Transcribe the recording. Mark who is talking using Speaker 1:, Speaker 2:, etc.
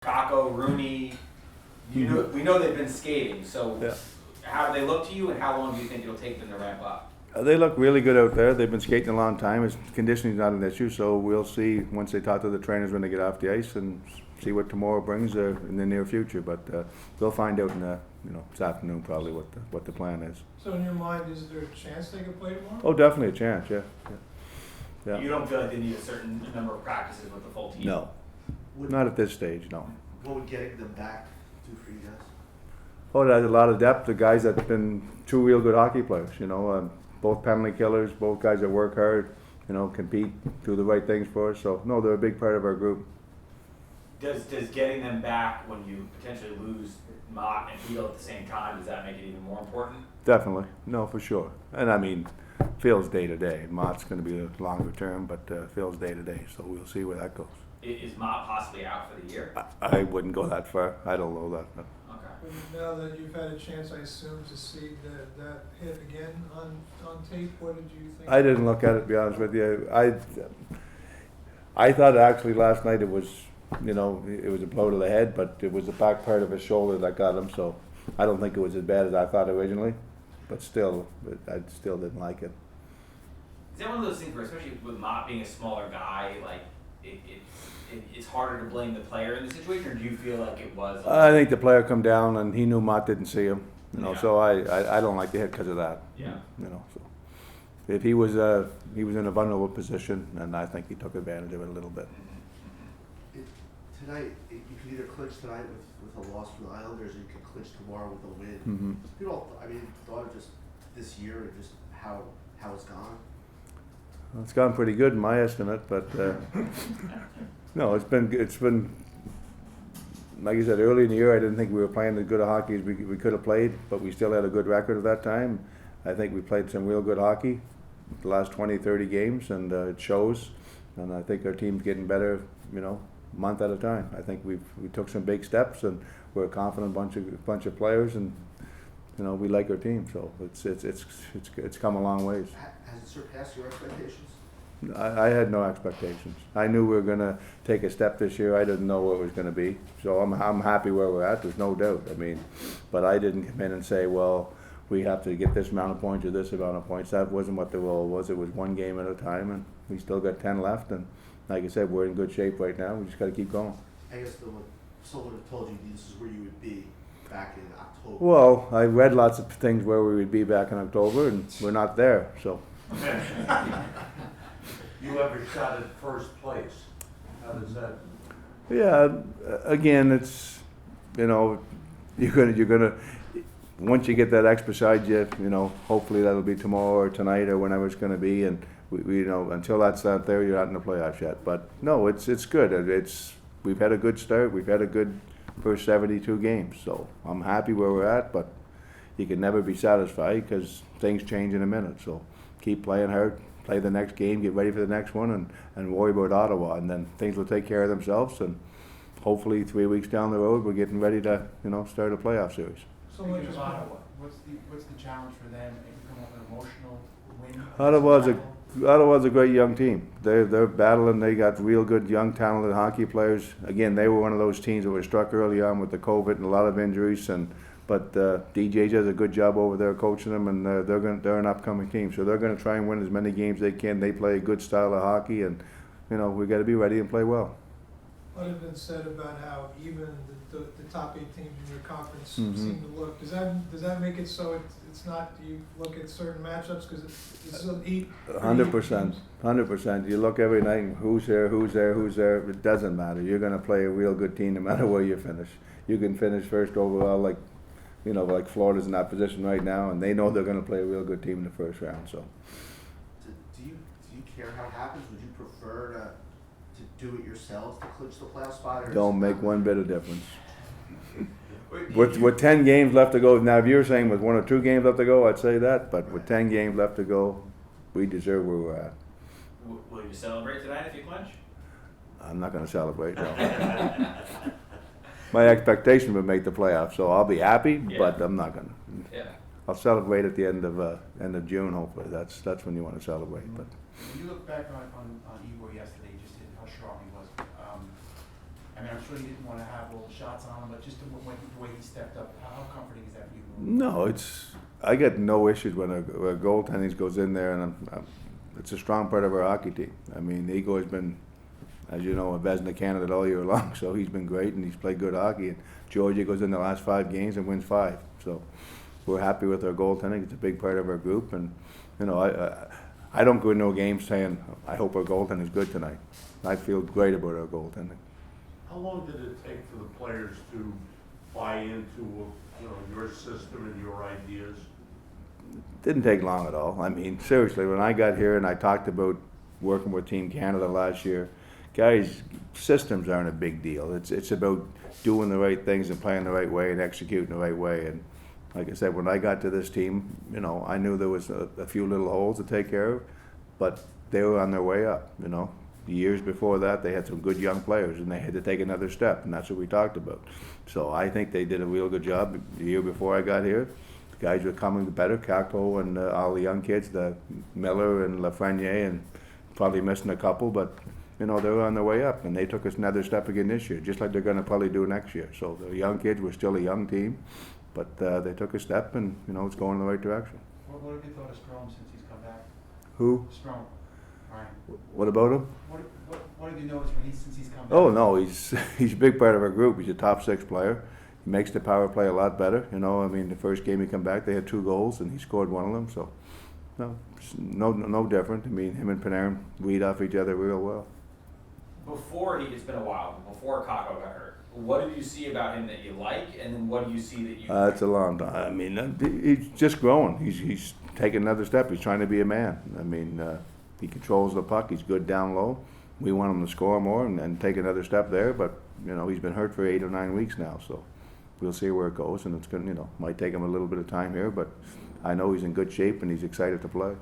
Speaker 1: Kako, Rooney, we know they've been skating, so
Speaker 2: Yeah.
Speaker 1: how do they look to you, and how long do you think it'll take them to ramp up?
Speaker 2: They look really good out there. They've been skating a long time. Conditioning's not an issue, so we'll see once they talk to the trainers when they get off the ice and see what tomorrow brings in the near future. But they'll find out in this afternoon probably what the plan is.
Speaker 3: So in your mind, is there a chance they could play tomorrow?
Speaker 2: Oh, definitely a chance. Yeah.
Speaker 1: You don't feel like they need a certain number of practices with the full team?
Speaker 2: No, not at this stage. No.
Speaker 4: What would getting them back do for you guys?
Speaker 2: Oh, there's a lot of depth. The guys that've been two real good hockey players. Both penalty killers, both guys that work hard. Compete, do the right things for us. So no, they're a big part of our group.
Speaker 1: Does getting them back when you potentially lose Mott and Heal at the same time, does that make it even more important?
Speaker 2: Definitely, no, for sure. And I mean, Phil's day to day. Mott's going to be a longer term, but Phil's day to day. So we'll see where that goes.
Speaker 1: Is Mott possibly out for the year?
Speaker 2: I wouldn't go that far. I don't know that.
Speaker 1: Okay.
Speaker 3: Now that you've had a chance, I assume, to see that hit again on tape, what did you think?
Speaker 2: I didn't look at it, to be honest with you. I thought actually last night it was a blow to the head, but it was the back part of his shoulder that got him. So I don't think it was as bad as I thought originally, but still, I still didn't like it.
Speaker 1: Is that one of those things where, especially with Mott being a smaller guy, like it's harder to blame the player in the situation, or do you feel like it was?
Speaker 2: I think the player come down and he knew Mott didn't see him.
Speaker 1: Yeah.
Speaker 2: So I don't like the hit because of that.
Speaker 1: Yeah.
Speaker 2: So if he was in a vulnerable position, and I think he took advantage of it a little bit.
Speaker 4: Tonight, you could either clinch tonight with a loss from the Islanders, or you could clinch tomorrow with a win.
Speaker 2: Mm-hmm.
Speaker 4: Thought of just this year and just how it's gone.
Speaker 2: Well, it's gone pretty good in my estimate, but no, it's been like I said early in the year. I didn't think we were playing as good a hockey as we could have played, but we still had a good record at that time. I think we played some real good hockey the last 20, 30 games, and it shows. And I think our team's getting better, month at a time. I think we took some big steps, and we're a confident bunch of players, and we like our team. So it's come a long ways.
Speaker 4: Has it surpassed your expectations?
Speaker 2: I had no expectations. I knew we were going to take a step this year. I didn't know what it was going to be. So I'm happy where we're at. There's no doubt. But I didn't come in and say, well, we have to get this amount of points or this amount of points. That wasn't what the role was. It was one game at a time, and we still got 10 left. And like I said, we're in good shape right now. We just got to keep going.
Speaker 4: I guess someone have told you this is where you would be back in October.
Speaker 2: Well, I read lots of things where we would be back in October, and we're not there. So.
Speaker 5: You have a shot at first place. How does that?
Speaker 2: Yeah, again, it's you're gonna once you get that X beside you, hopefully that'll be tomorrow or tonight or whenever it's gonna be, and we until that's not there, you're not in the playoffs yet. But no, it's good. We've had a good start. We've had a good first 72 games, so I'm happy where we're at. But you can never be satisfied because things change in a minute. So keep playing hard. Play the next game, get ready for the next one, and worry about Ottawa, and then things will take care of themselves. And hopefully, 3 weeks down the road, we're getting ready to start a playoff series.
Speaker 3: So much as
Speaker 6: Ottawa, what's the challenge for them? Maybe come up with an emotional win.
Speaker 2: Ottawa's a great young team. They're battling. They got real good young talented hockey players. Again, they were one of those teams that were struck early on with the COVID and a lot of injuries, but DJ does a good job over there coaching them, and they're an upcoming team, so they're going to try and win as many games they can. They play a good style of hockey, and we got to be ready and play well.
Speaker 3: What has been said about how even the top 8 teams in your conference
Speaker 2: Mm-hmm.
Speaker 3: seem to look? Does that make it so it's not? Do you look at certain matchups because it's 8?
Speaker 2: 100%. 100%. You look every night, and who's there. It doesn't matter. You're going to play a real good team no matter where you finish. You can finish first overall, like Florida's in that position right now, and they know they're going to play a real good team in the first round. So,
Speaker 4: Do you care how it happens? Would you prefer to do it yourselves to clinch the playoff spot? Or
Speaker 2: don't make one bit of difference. With 10 games left to go, now if you're saying with 1 or 2 games left to go, I'd say that, but with 10 games left to go, we deserve where we're at.
Speaker 1: Will you celebrate tonight if you clinch?
Speaker 2: I'm not going to celebrate, no. My expectation would make the playoffs, so I'll be happy, but I'm not going to.
Speaker 1: Yeah.
Speaker 2: I'll celebrate at the end of June, hopefully. That's when you want to celebrate. But
Speaker 6: When you look back on Igor yesterday, just how strong he was. I mean, I'm sure he didn't wanna have all the shots on him, but just the way he stepped up, how comforting is that for you?
Speaker 2: No, I get no issues when a goaltending goes in there, and it's a strong part of our hockey team. I mean, Igor has been, as you know, a Vezina candidate all year long, so he's been great and he's played good hockey. And Georgia goes in the last 5 games and wins 5, so we're happy with our goaltending. It's a big part of our group, and you know, I don't go into a game saying I hope our goaltending is good tonight. I feel great about our goaltending.
Speaker 5: How long did it take for the players to buy into, your system and your ideas?
Speaker 2: Didn't take long at all. I mean, seriously, when I got here and I talked about working with Team Canada last year, guys, systems aren't a big deal. It's about doing the right things and playing the right way and executing the right way. And like I said, when I got to this team, I knew there was a few little holes to take care of, but they were on their way up. The years before that, they had some good young players, and they had to take another step, and that's what we talked about. So I think they did a real good job the year before I got here. The guys were coming better, Kako and all the young kids, the Miller and Lafreniere, and probably missing a couple, but they were on their way up, and they took us another step again this year, just like they're going to probably do next year. So the young kids were still a young team, but they took a step, and it's going in the right direction.
Speaker 6: What have you thought of Strome since he's come back?
Speaker 2: Who?
Speaker 6: Strome, Ryan.
Speaker 2: What about him?
Speaker 6: What have you noticed since he's come back?
Speaker 2: Oh no, he's a big part of our group. He's a top 6 player. He makes the power play a lot better. I mean, the first game he come back, they had 2 goals, and he scored one of them. So, no different. I mean, him and Panarin read off each other real well.
Speaker 1: It's been a while, but before Kako got hurt, what did you see about him that you like, and then what do you see that you?
Speaker 2: It's a long time. I mean, he's just growing. He's taking another step. He's trying to be a man. I mean, he controls the puck. He's good down low. We want him to score more and take another step there. But he's been hurt for 8 or 9 weeks now, so we'll see where it goes. And it's going, might take him a little bit of time here, but I know he's in good shape and he's excited to play.